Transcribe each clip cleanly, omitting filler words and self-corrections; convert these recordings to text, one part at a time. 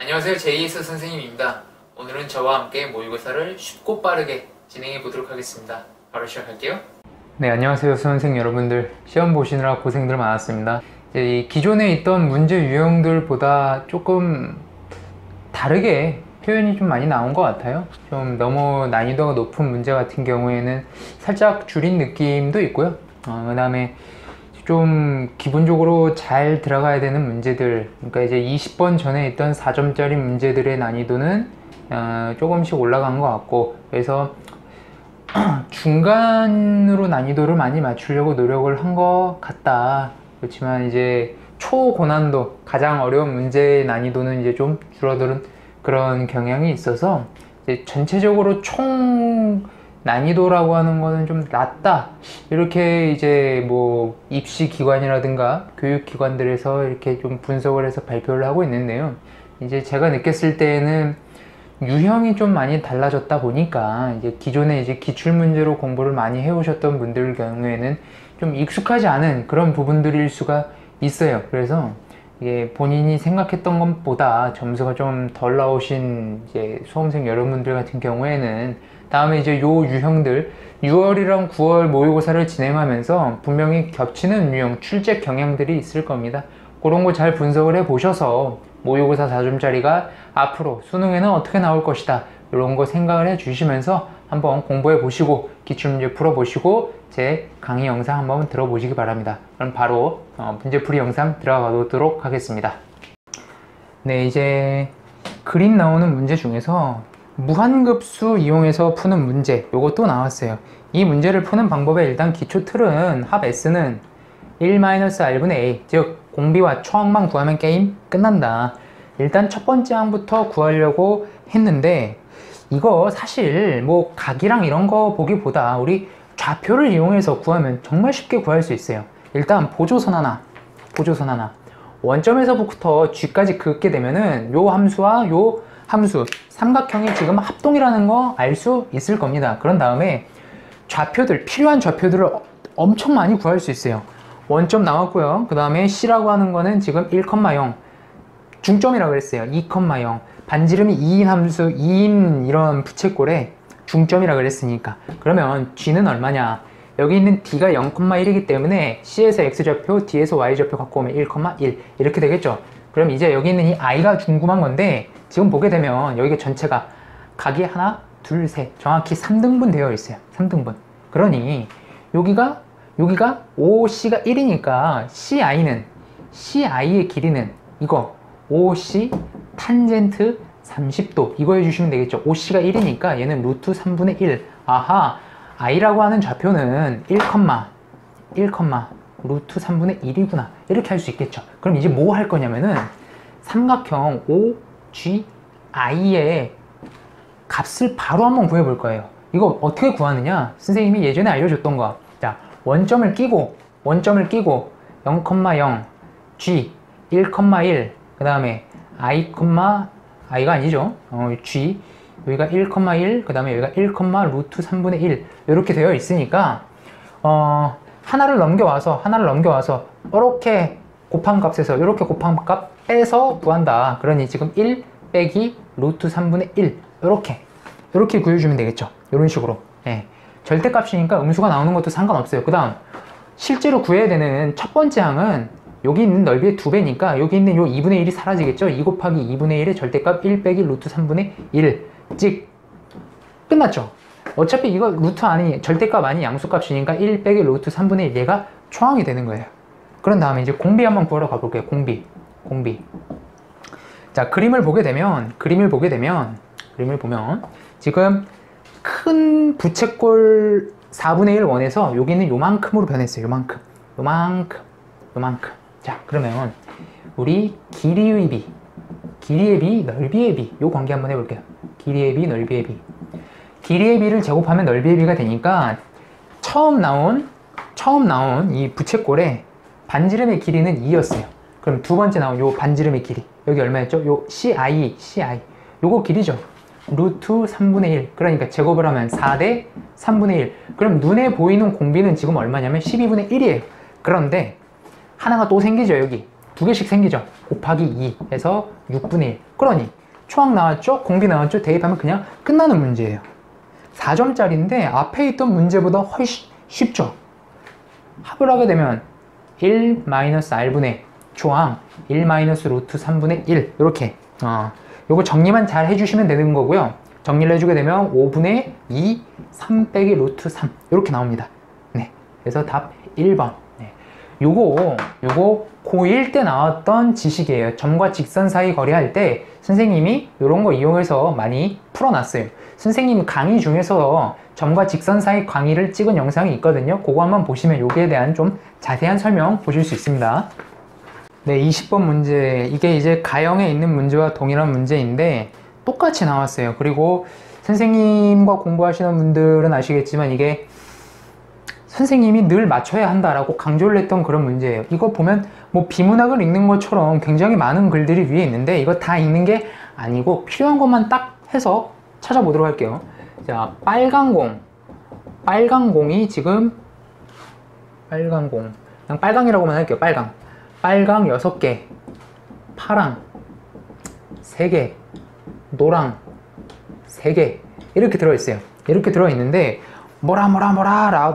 안녕하세요. JS 선생님입니다. 오늘은 저와 함께 모의고사를 쉽고 빠르게 진행해 보도록 하겠습니다. 바로 시작할게요. 네, 안녕하세요. 수험생 여러분들. 시험 보시느라 고생들 많았습니다. 이 기존에 있던 문제 유형들보다 조금 다르게 표현이 좀 많이 나온 것 같아요. 좀 너무 난이도가 높은 문제 같은 경우에는 살짝 줄인 느낌도 있고요. 그 다음에 좀 기본적으로 잘 들어가야 되는 문제들, 그러니까 이제 20번 전에 있던 4점짜리 문제들의 난이도는 조금씩 올라간 것 같고, 그래서 중간으로 난이도를 많이 맞추려고 노력을 한 것 같다. 그렇지만 이제 초고난도, 가장 어려운 문제의 난이도는 이제 좀 줄어드는 그런 경향이 있어서 이제 전체적으로 총 난이도라고 하는 거는 좀 낮다, 이렇게 이제 뭐 입시기관이라든가 교육기관들에서 이렇게 좀 분석을 해서 발표를 하고 있는데요. 이제 제가 느꼈을 때에는 유형이 좀 많이 달라졌다 보니까 이제 기존에 이제 기출문제로 공부를 많이 해오셨던 분들 경우에는 좀 익숙하지 않은 그런 부분들일 수가 있어요. 그래서 이게 본인이 생각했던 것보다 점수가 좀 덜 나오신 이제 수험생 여러분들 같은 경우에는 다음에 이제 요 유형들 6월이랑 9월 모의고사를 진행하면서 분명히 겹치는 유형, 출제 경향들이 있을 겁니다. 그런 거 잘 분석을 해 보셔서 모의고사 4점짜리가 앞으로 수능에는 어떻게 나올 것이다, 이런 거 생각을 해 주시면서 한번 공부해 보시고 기출문제 풀어 보시고 제 강의 영상 한번 들어보시기 바랍니다. 그럼 바로 문제풀이 영상 들어가 보도록 하겠습니다. 네, 이제 그림 나오는 문제 중에서 무한급수 이용해서 푸는 문제, 요것도 나왔어요. 이 문제를 푸는 방법의 일단 기초 틀은 합 S는 1-R분의 A, 즉 공비와 초항만 구하면 게임 끝난다. 일단 첫 번째 항부터 구하려고 했는데 이거 사실 뭐 각이랑 이런 거 보기보다 우리 좌표를 이용해서 구하면 정말 쉽게 구할 수 있어요. 일단 보조선 하나, 원점에서부터 G까지 긋게 되면은 요 함수와 요 함수, 삼각형이 지금 합동이라는 거 알 수 있을 겁니다. 그런 다음에 좌표들, 필요한 좌표들을 엄청 많이 구할 수 있어요. 원점 나왔고요. 그 다음에 C라고 하는 거는 지금 1,0 중점이라고 그랬어요. 2,0 반지름이 2인 함수, 2인 이런 부채꼴에 중점이라고 그랬으니까 그러면 G는 얼마냐? 여기 있는 D가 0,1이기 때문에 C에서 X좌표, D에서 Y좌표 갖고 오면 1,1 이렇게 되겠죠. 그럼 이제 여기 있는 이 I가 궁금한 건데 지금 보게 되면 여기가 전체가 각이 하나, 둘, 셋 정확히 3등분 되어 있어요. 3등분. 그러니 여기가 OC가 1이니까 CI의 길이는 이거 OC 탄젠트 30도 이거 해주시면 되겠죠. OC가 1이니까 얘는 루트 3분의 1. 아하, I라고 하는 좌표는 1, 루트 3분의 1이구나 이렇게 할 수 있겠죠. 그럼 이제 뭐 할 거냐면은 삼각형 OGI의 값을 바로 한번 구해 볼 거예요. 이거 어떻게 구하느냐? 선생님이 예전에 알려줬던 거. 자, 원점을 끼고 0,0 G 1,1 그 다음에 I가 아니죠. G 여기가 1,1 그 다음에 여기가 1, 루트 3분의 1 이렇게 되어 있으니까 하나를 넘겨와서 이렇게 곱한 값에서 이렇게 곱한 값 빼서 구한다. 그러니 지금 1 빼기 루트 3분의 1 이렇게 구해주면 되겠죠. 이런 식으로. 예. 절대값이니까 음수가 나오는 것도 상관없어요. 그 다음 실제로 구해야 되는 첫 번째 항은 여기 있는 넓이의 2배니까 여기 있는 요 2분의 1이 사라지겠죠. 2 곱하기 2분의 1의 절대값 1 빼기 루트 3분의 1 즉 끝났죠. 어차피 이거 루트 아니 절대값 아닌 양수값이니까 1 빼기 루트 3분의 1 얘가 초항이 되는 거예요. 그런 다음에 이제 공비 한번 구하러 가볼게요. 공비. 자, 그림을 보게 되면 지금 큰 부채꼴 4분의 1 원에서 여기는 요만큼으로 변했어요. 요만큼. 자, 그러면 우리 길이의 비, 넓이의 비, 요 관계 한번 해볼게요. 길이의 비, 넓이의 비. 길이의 비를 제곱하면 넓이의 비가 되니까 처음 나온 이 부채꼴의 반지름의 길이는 2였어요. 그럼 두 번째 나온 요 반지름의 길이 여기 얼마였죠? 요 CI 요거 길이죠. 루트 3분의 1 그러니까 제곱을 하면 4대 3분의 1 그럼 눈에 보이는 공비는 지금 얼마냐면 12분의 1이에요. 그런데 하나가 또 생기죠. 여기 두 개씩 생기죠. 곱하기 2 해서 6분의 1. 그러니 초항 나왔죠? 공비 나왔죠? 대입하면 그냥 끝나는 문제예요. 4점짜리인데 앞에 있던 문제보다 훨씬 쉽죠. 합을 하게 되면 1-r분의 초항 1-루트 3분의 1 이렇게 요거 정리만 잘 해주시면 되는 거고요. 정리를 해주게 되면 5분의 2 3 빼기 루트 3 이렇게 나옵니다. 네, 그래서 답 1번. 네. 요거 고1 때 나왔던 지식이에요. 점과 직선 사이 거리할 때 선생님이 이런 거 이용해서 많이 풀어놨어요. 선생님 강의 중에서 점과 직선 사이 강의를 찍은 영상이 있거든요. 그거 한번 보시면 여기에 대한 좀 자세한 설명 보실 수 있습니다. 네, 20번 문제. 이게 이제 가형에 있는 문제와 동일한 문제인데 똑같이 나왔어요. 그리고 선생님과 공부하시는 분들은 아시겠지만 이게 선생님이 늘 맞춰야 한다라고 강조를 했던 그런 문제예요. 이거 보면 뭐 비문학을 읽는 것처럼 굉장히 많은 글들이 위에 있는데 이거 다 읽는 게 아니고 필요한 것만 딱 해서 찾아보도록 할게요. 자, 빨강공이 지금 그냥 빨강이라고만 할게요. 빨강 6개, 파랑 3개, 노랑 3개 이렇게 들어있어요. 이렇게 들어있는데 뭐라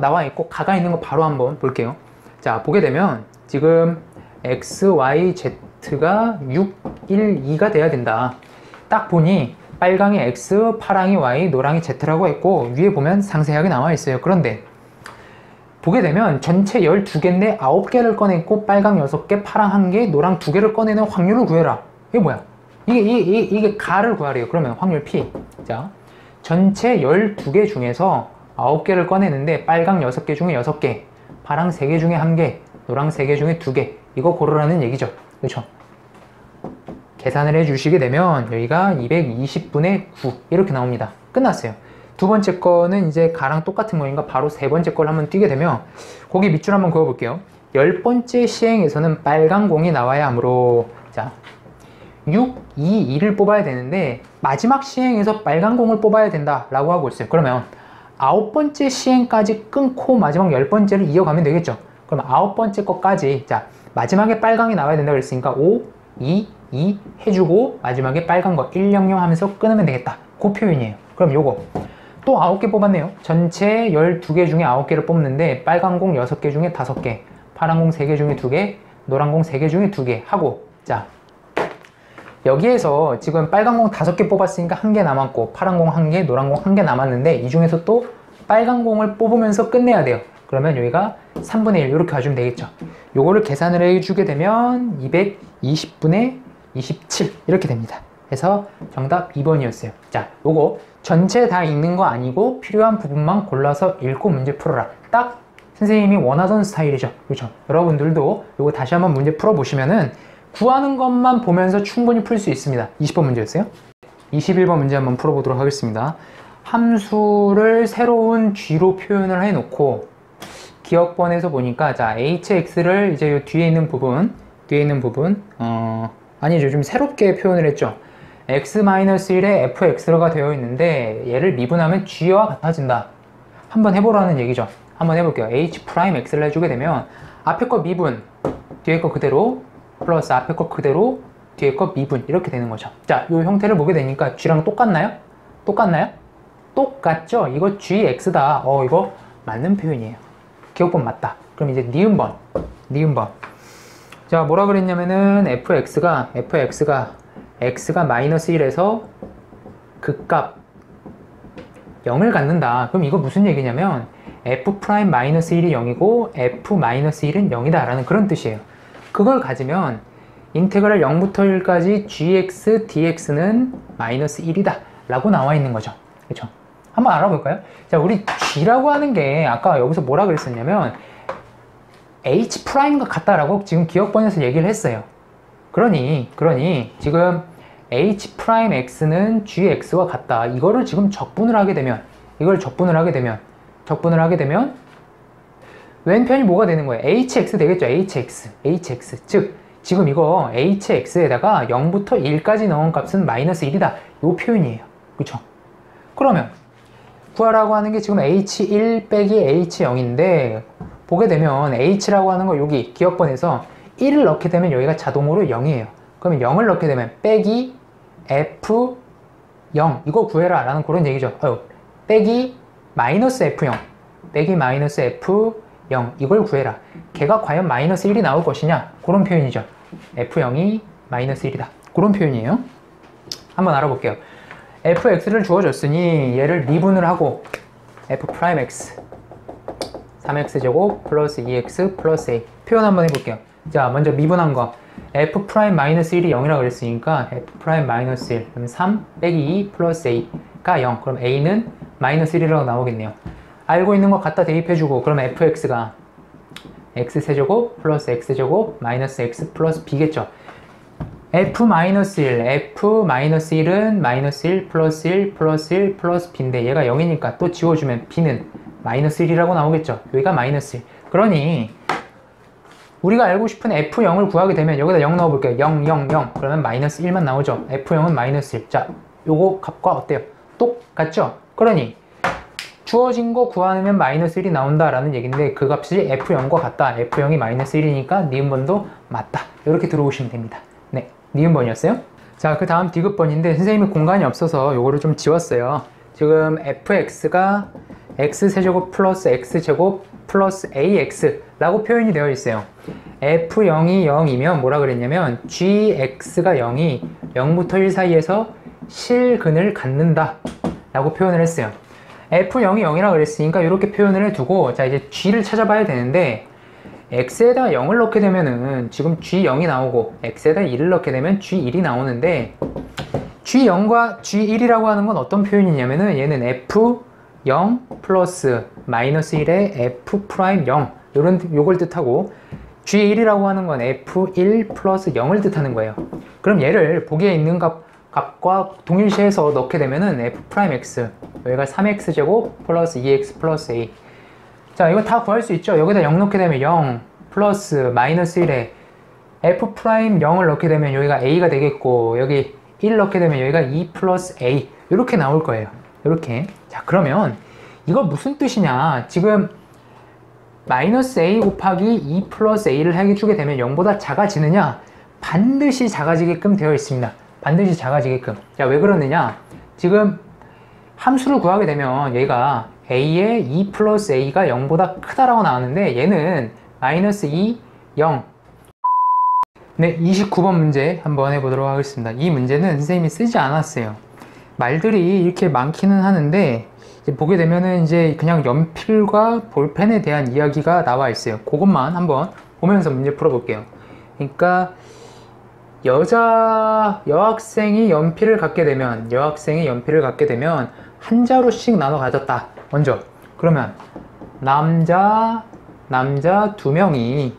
나와 있고 가가 있는 거 바로 한번 볼게요. 자, 보게 되면 지금 x, y, z가 6, 1, 2가 돼야 된다. 딱 보니 빨강이 x, 파랑이 y, 노랑이 z라고 했고 위에 보면 상세하게 나와 있어요. 그런데 보게 되면 전체 12개인데 9개를 꺼냈고 빨강 6개, 파랑 1개, 노랑 2개를 꺼내는 확률을 구해라. 이게 뭐야? 이게 가를 구하래요. 그러면 확률 P. 자, 전체 12개 중에서 9개를 꺼내는데 빨강 6개 중에 6개, 파랑 3개 중에 1개, 노랑 3개 중에 2개. 이거 고르라는 얘기죠. 그렇죠? 계산을 해주시게 되면 여기가 220분의 9 이렇게 나옵니다. 끝났어요. 두 번째 거는 이제 가랑 똑같은 거니까 바로 세 번째 걸 한번 띄게 되면 거기 밑줄 한번 그어볼게요. 10번째 시행에서는 빨간 공이 나와야 하므로 자 6, 2, 2를 뽑아야 되는데 마지막 시행에서 빨간 공을 뽑아야 된다 라고 하고 있어요. 그러면 9번째 시행까지 끊고 마지막 10번째를 이어가면 되겠죠. 그럼 9번째 거까지 자 마지막에 빨강이 나와야 된다고 그랬으니까 5, 2, 2 해주고 마지막에 빨간 거 1, 0, 0 하면서 끊으면 되겠다. 그 표현이에요. 그럼 요거 또 9개 뽑았네요. 전체 12개 중에 9개를 뽑는데 빨간 공 6개 중에 5개, 파란 공 3개 중에 2개, 노란 공 3개 중에 2개 하고 자 여기에서 지금 빨간 공 5개 뽑았으니까 1개 남았고 파란 공 1개, 노란 공 1개 남았는데 이 중에서 또 빨간 공을 뽑으면서 끝내야 돼요. 그러면 여기가 3분의 1 이렇게 가주면 되겠죠. 요거를 계산을 해주게 되면 220분의 27 이렇게 됩니다. 그래서 정답 2번이었어요. 자, 요거 전체 다 읽는 거 아니고 필요한 부분만 골라서 읽고 문제 풀어라. 딱 선생님이 원하던 스타일이죠. 그렇죠? 여러분들도 요거 다시 한번 문제 풀어보시면은 구하는 것만 보면서 충분히 풀 수 있습니다. 20번 문제였어요. 21번 문제 한번 풀어보도록 하겠습니다. 함수를 새로운 g로 표현을 해놓고 기억번에서 보니까 자 hx를 이제 요 뒤에 있는 부분 아니죠. 좀 새롭게 표현을 했죠. x-1에 fx가 되어 있는데 얘를 미분하면 g와 같아진다. 한번 해보라는 얘기죠. 한번 해볼게요. h'x를 해주게 되면 앞에 거 미분, 뒤에 거 그대로 플러스 앞에 거 그대로 뒤에 거 미분 이렇게 되는 거죠. 자, 이 형태를 보게 되니까 g랑 똑같나요? 똑같죠? 이거 gx다. 이거 맞는 표현이에요. 기억번 맞다. 그럼 이제 니은번. 자, 뭐라 그랬냐면은 fx가 x가 마이너스 1에서 극값 0을 갖는다. 그럼 이거 무슨 얘기냐면 f 프라임 마이너스 1이 0이고 f 마이너스 1은 0이다 라는 그런 뜻이에요. 그걸 가지면 인테그랄 0부터 1까지 gx dx는 마이너스 1이다 라고 나와 있는 거죠. 그렇죠? 한번 알아볼까요? 자, 우리 g라고 하는 게 아까 여기서 뭐라 그랬었냐면 h 프라임과 같다라고 지금 기억번에서 얘기를 했어요. 그러니 지금 h 프라임 x는 gx와 같다. 이거를 지금 적분을 하게 되면 왼편이 뭐가 되는 거예요? hx 되겠죠? hx. 즉 지금 이거 hx에다가 0부터 1까지 넣은 값은 마이너스 1이다. 이 표현이에요. 그렇죠? 그러면 구하라고 하는 게 지금 h1 빼기 h0인데 보게 되면 h라고 하는 거 여기 기억번에서 1을 넣게 되면 여기가 자동으로 0이에요. 그러면 0을 넣게 되면 빼기 F0 이거 구해라 라는 그런 얘기죠. 빼기 마이너스 F0 빼기 마이너스 F0 이걸 구해라. 걔가 과연 마이너스 1이 나올 것이냐 그런 표현이죠. F0이 마이너스 1이다 그런 표현이에요. 한번 알아볼게요. fx를 주어졌으니 얘를 미분을 하고 f'x 3x제곱 플러스 2x 플러스 a 표현 한번 해볼게요. 자, 먼저 미분한 거 f'-1이 0이라고 그랬으니까 f'-1 그럼 3 빼기 2 플러스 a가 0 그럼 a는 마이너스 1이라고 나오겠네요. 알고 있는 거 갖다 대입해주고 그러면 fx가 x세제곱 플러스 x제곱 마이너스 x 플러스 b겠죠. f-1 f-1은 마이너스 1 플러스 1 플러스 1 플러스 b인데 얘가 0이니까 또 지워주면 b는 마이너스 1이라고 나오겠죠. 여기가 마이너스 1 그러니 우리가 알고 싶은 f0을 구하게 되면 여기다 0 넣어볼게요. 0, 0, 0 그러면 마이너스 1만 나오죠. f0은 마이너스 1 자, 요거 값과 어때요? 똑같죠? 그러니 주어진 거 구하면 마이너스 1이 나온다 라는 얘기인데 그 값이 f0과 같다. f0이 마이너스 1이니까 니은번도 맞다. 이렇게 들어오시면 됩니다. 네, 니은번이었어요. 자, 그 다음 디귿번인데 선생님이 공간이 없어서 요거를 좀 지웠어요. 지금 fx가 x세제곱 플러스 x제곱 플러스 ax 라고 표현이 되어 있어요. f0이 0이면 뭐라 그랬냐면 gx가 0이 0부터 1 사이에서 실근을 갖는다 라고 표현을 했어요. f0이 0이라고 그랬으니까 이렇게 표현을 해두고 자 이제 g를 찾아봐야 되는데 x에다 0을 넣게 되면은 지금 g0이 나오고 x에다 1을 넣게 되면 g1이 나오는데 g0과 g1이라고 하는 건 어떤 표현이냐면은 얘는 f0 플러스 마이너스 1의 f'0 요걸 뜻하고 g1이라고 하는 건 f1 플러스 0을 뜻하는 거예요. 그럼 얘를 보기에 있는 값과 동일시해서 넣게 되면은 f'x 여기가 3x제곱 플러스 2x 플러스 a 자 이거 다 구할 수 있죠. 여기다 0 넣게 되면 0 플러스 마이너스 1에 f'0을 넣게 되면 여기가 a가 되겠고 여기 1 넣게 되면 여기가 2 플러스 a 이렇게 나올 거예요. 이렇게 자 그러면 이거 무슨 뜻이냐 지금 마이너스 a 곱하기 2 플러스 a를 해주게 되면 0보다 작아지느냐 반드시 작아지게끔 되어 있습니다. 반드시 작아지게끔 자 왜 그러느냐 지금 함수를 구하게 되면 얘가 a의 2 플러스 a가 0보다 크다라고 나왔는데 얘는 마이너스 2, 0 네, 29번 문제 한번 해보도록 하겠습니다. 이 문제는 선생님이 쓰지 않았어요. 말들이 이렇게 많기는 하는데 이제 보게 되면은 이제 그냥 연필과 볼펜에 대한 이야기가 나와 있어요. 그것만 한번 보면서 문제 풀어볼게요. 그러니까 여학생이 연필을 갖게 되면 한 자루씩 나눠 가졌다. 먼저 그러면 남자 2명이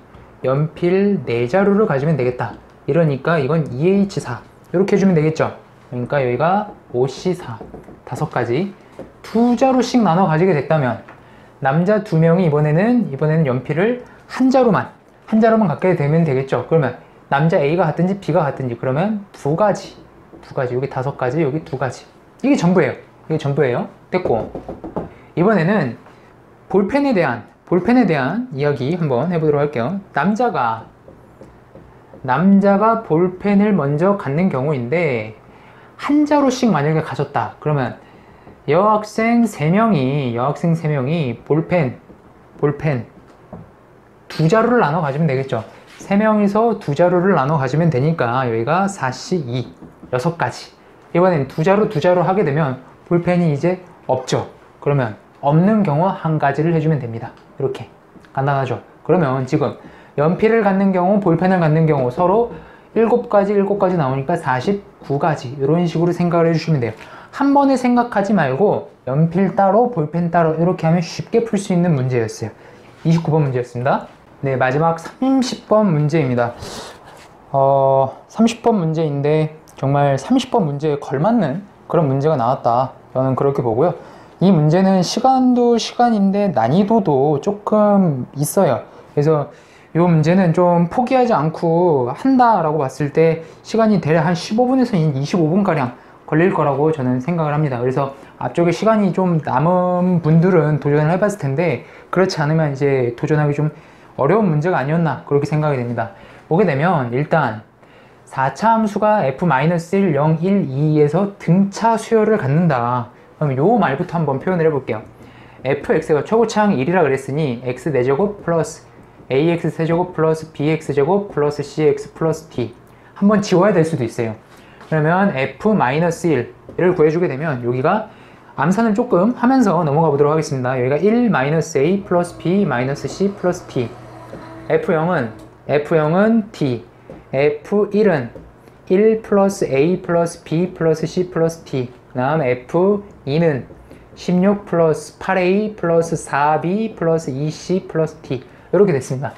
연필 4자루를 가지면 되겠다. 이러니까 이건 2H4 이렇게 해주면 되겠죠. 그러니까 여기가 5C4 5가지 2자루씩 나눠 가지게 됐다면 남자 2명이 이번에는 연필을 한 자루만 갖게 되면 되겠죠. 그러면 남자 A가 같든지 B가 같든지 그러면 2가지 여기 5가지 여기 2가지 이게 전부예요. 됐고 이번에는 볼펜에 대한 이야기 한번 해보도록 할게요. 남자가 볼펜을 먼저 갖는 경우인데 한 자루씩 만약에 가졌다. 그러면 여학생 3명이 볼펜 2자루를 나눠 가지면 되겠죠. 3명이서 2자루를 나눠 가지면 되니까 여기가 4C2 6가지 이번엔 2자루 하게 되면 볼펜이 이제 없죠. 그러면 없는 경우 한 가지를 해주면 됩니다. 이렇게 간단하죠. 그러면 지금 연필을 갖는 경우 볼펜을 갖는 경우 서로 7가지 나오니까 49가지 이런 식으로 생각을 해주시면 돼요. 한 번에 생각하지 말고 연필 따로 볼펜 따로 이렇게 하면 쉽게 풀 수 있는 문제였어요. 29번 문제였습니다. 네, 마지막 30번 문제입니다. 30번 문제인데 정말 30번 문제에 걸맞는 그런 문제가 나왔다. 저는 그렇게 보고요. 이 문제는 시간도 시간인데 난이도도 조금 있어요. 그래서 이 문제는 좀 포기하지 않고 한다라고 봤을 때 시간이 대략 한 15분에서 25분가량 걸릴 거라고 저는 생각을 합니다. 그래서 앞쪽에 시간이 좀 남은 분들은 도전을 해봤을 텐데 그렇지 않으면 이제 도전하기 좀 어려운 문제가 아니었나 그렇게 생각이 됩니다. 오게 되면 일단 4차 함수가 f-1, 0, 1, 2에서 등차 수열을 갖는다. 그럼 요 말부터 한번 표현을 해볼게요. fx가 최고차항 1이라 그랬으니 x 4제곱 플러스 ax 세제곱 플러스 bx제곱 플러스 cx 플러스 d 한번 지워야 될 수도 있어요. 그러면 f-1을 구해주게 되면 여기가 암산을 조금 하면서 넘어가 보도록 하겠습니다. 여기가 1-a 플러스 b-c 플러스 d f0은 d f1은 1 플러스 a 플러스 b 플러스 c 플러스 d 그 다음 f2는 16 플러스 8a 플러스 4b 플러스 2c 플러스 d 이렇게 됐습니다.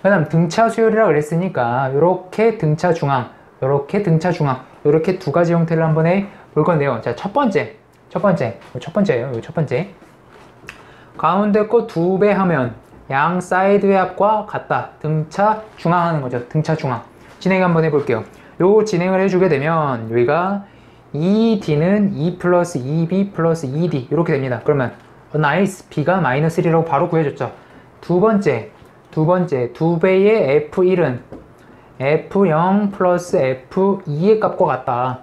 그 다음 등차 수열이라고 그랬으니까 이렇게 등차 중앙 이렇게 등차 중앙 이렇게 두 가지 형태를 한번 해 볼 건데요. 자, 첫 번째예요. 첫 번째 가운데 거 2배 하면 양 사이드의 합과 같다. 등차 중앙 하는 거죠. 등차 중앙 진행 한번 해볼게요. 요 진행을 해주게 되면 여기가 2d는 2 플러스 2b 플러스 2d 이렇게 됩니다. 그러면 나이스 b가 마이너스 1이라고 바로 구해줬죠. 두 번째 2배의 f1은 f0 플러스 f2의 값과 같다.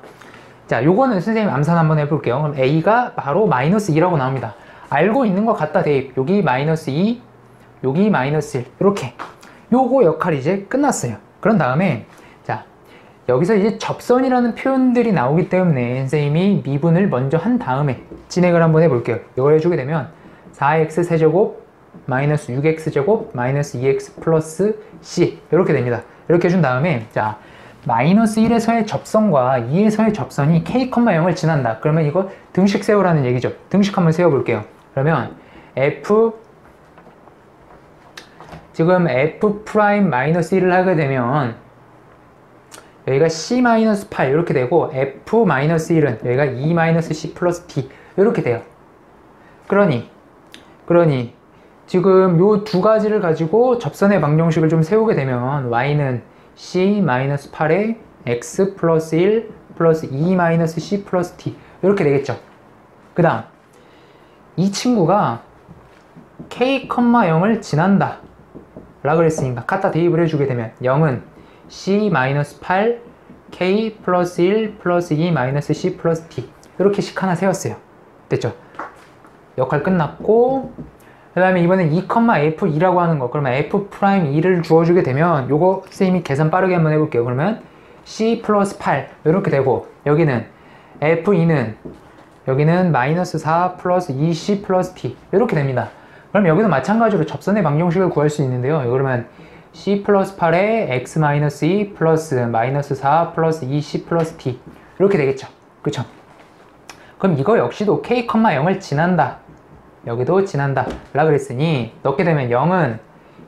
자, 요거는 선생님 암산 한번 해볼게요. 그럼 a가 바로 마이너스 2라고 나옵니다. 알고 있는 것 같다 대입. 여기 마이너스 2, 여기 마이너스 1 이렇게 요거 역할이 이제 끝났어요. 그런 다음에 자, 여기서 이제 접선이라는 표현들이 나오기 때문에 선생님이 미분을 먼저 한 다음에 진행을 한번 해볼게요. 이걸 해주게 되면 4x 세제곱 마이너스 6x 제곱 마이너스 2x 플러스 c 이렇게 됩니다. 이렇게 해준 다음에 자, 마이너스 1에서의 접선과 2에서의 접선이 k, 0을 지난다. 그러면 이거 등식 세우라는 얘기죠. 등식 한번 세워볼게요. 그러면 지금 f 프라임 마이너스 1을 하게 되면 여기가 c 마이너스 8 이렇게 되고 f 마이너스 1은 여기가 2 마이너스 c 플러스 d 이렇게 돼요. 그러니 지금 요 두 가지를 가지고 접선의 방정식을 좀 세우게 되면 y는 c 마이너스 8에 x 플러스 1 플러스 2 마이너스 c 플러스 d 이렇게 되겠죠. 그 다음 이 친구가 k, 0을 지난다 라고 그랬으니까 갖다 대입을 해주게 되면 0은 c 마이너스 8 k 플러스 1 플러스 2 마이너스 c 플러스 d 이렇게 식 하나 세웠어요. 됐죠? 역할 끝났고 그 다음에 이번엔 2,f2라고 하는 거 그러면 f'2를 주어주게 되면 요거 선생님이 계산 빠르게 한번 해볼게요. 그러면 c 플러스 8 이렇게 되고 여기는 f2는 여기는 마이너스 4 플러스 2c 플러스 d 이렇게 됩니다. 그럼 여기도 마찬가지로 접선의 방정식을 구할 수 있는데요. 그러면 c 플러스 8에 x 마이너스 2 플러스 마이너스 4 플러스 2c 플러스 d 이렇게 되겠죠. 그쵸? 그럼 이거 역시도 k, 0을 지난다. 여기도 지난다 라고 그랬으니 넣게 되면 0은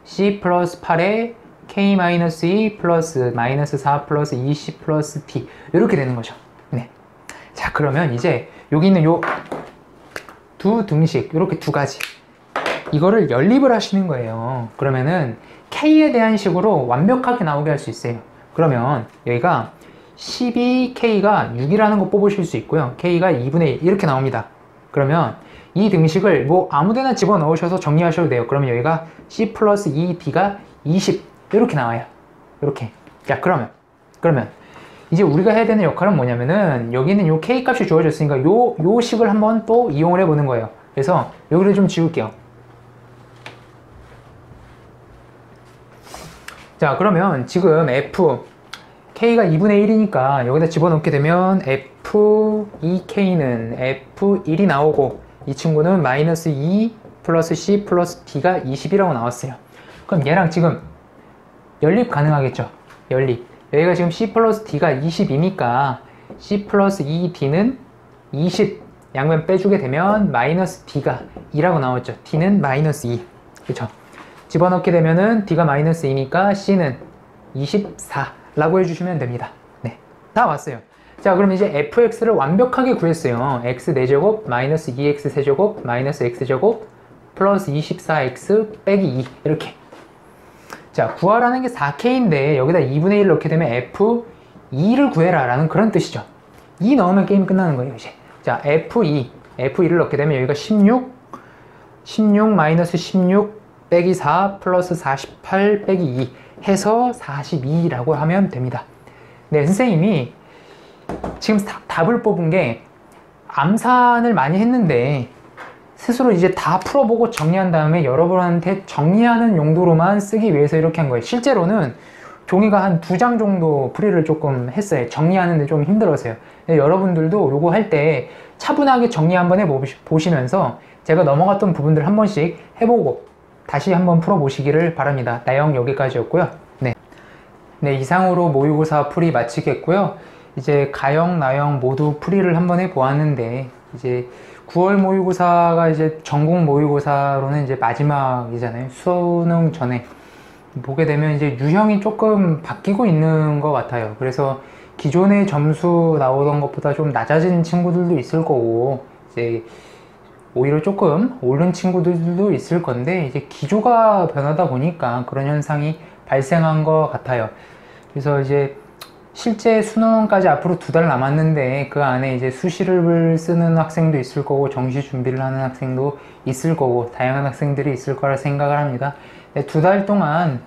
c 플러스 8에 k 마이너스 2 플러스 마이너스 4 플러스 2c 플러스 d 이렇게 되는 거죠. 네. 자, 그러면 이제 여기 있는 요 두 등식 이렇게 두 가지 이거를 연립을 하시는 거예요. 그러면은 k에 대한 식으로 완벽하게 나오게 할 수 있어요. 그러면 여기가 12k가 6이라는 거 뽑으실 수 있고요. k가 2분의 1 이렇게 나옵니다. 그러면 이 등식을 뭐 아무데나 집어넣으셔서 정리하셔도 돼요. 그러면 여기가 c 플러스 2d가 20 이렇게 나와요. 이렇게. 자, 그러면 이제 우리가 해야 되는 역할은 뭐냐면은 여기는 요 k 값이 주어졌으니까 요 식을 한번 또 이용을 해보는 거예요. 그래서 여기를 좀 지울게요. 자, 그러면 지금 k가 2분의 1이니까 여기다 집어넣게 되면 f2k는 f1이 나오고 이 친구는 마이너스 2 플러스 c 플러스 d가 20이라고 나왔어요. 그럼 얘랑 지금 연립 가능하겠죠? 연립. 여기가 지금 c 플러스 d가 20이니까 c 플러스 2d는 20 양면 빼주게 되면 마이너스 d가 2라고 나왔죠. d는 마이너스 2. 그쵸? 집어넣게 되면은 d가 마이너스 2니까 c는 24라고 해주시면 됩니다. 네. 다 왔어요. 자, 그럼 이제 fx를 완벽하게 구했어요. x 4제곱 마이너스 2x 세제곱 마이너스 x제곱 플러스 24x 빼기 2 이렇게. 자, 구하라는 게 4k인데 여기다 2분의 1 넣게 되면 f2를 구해라 라는 그런 뜻이죠. 2 넣으면 게임 끝나는 거예요 이제. 자, f2를 넣게 되면 여기가 16 마이너스 16 빼기 4 플러스 48 빼기 2 해서 42라고 하면 됩니다. 네, 선생님이 지금 답을 뽑은 게 암산을 많이 했는데 스스로 이제 다 풀어보고 정리한 다음에 여러분한테 정리하는 용도로만 쓰기 위해서 이렇게 한 거예요. 실제로는 종이가 한 2장 정도 풀이를 조금 했어요. 정리하는데 좀 힘들어서요. 여러분들도 요거 할 때 차분하게 정리 한번 해보시면서 제가 넘어갔던 부분들 한 번씩 해보고 다시 한번 풀어보시기를 바랍니다. 내용 여기까지였고요. 네, 이상으로 모의고사 풀이 마치겠고요. 이제 가형, 나형 모두 풀이를 한번 해보았는데 이제 9월 모의고사가 이제 전국 모의고사로는 이제 마지막이잖아요. 수능 전에 보게 되면 이제 유형이 조금 바뀌고 있는 것 같아요. 그래서 기존의 점수 나오던 것보다 좀 낮아진 친구들도 있을 거고 이제 오히려 조금 오른 친구들도 있을 건데 이제 기조가 변하다 보니까 그런 현상이 발생한 것 같아요. 그래서 이제 실제 수능까지 앞으로 2달 남았는데 그 안에 이제 수시를 쓰는 학생도 있을 거고 정시 준비를 하는 학생도 있을 거고 다양한 학생들이 있을 거라 생각을 합니다. 네, 2달 동안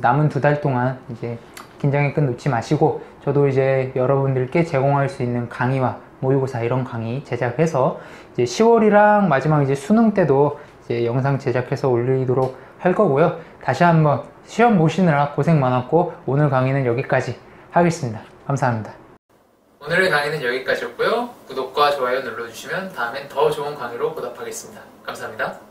남은 2달 동안 이제 긴장의 끈 놓지 마시고 저도 이제 여러분들께 제공할 수 있는 강의와 모의고사 이런 강의 제작해서 이제 10월이랑 마지막 이제 수능 때도 이제 영상 제작해서 올리도록 할 거고요. 다시 한번 시험 보시느라 고생 많았고 오늘 강의는 여기까지 하겠습니다. 감사합니다. 오늘의 강의는 여기까지였고요. 구독과 좋아요 눌러주시면 다음엔 더 좋은 강의로 보답하겠습니다. 감사합니다.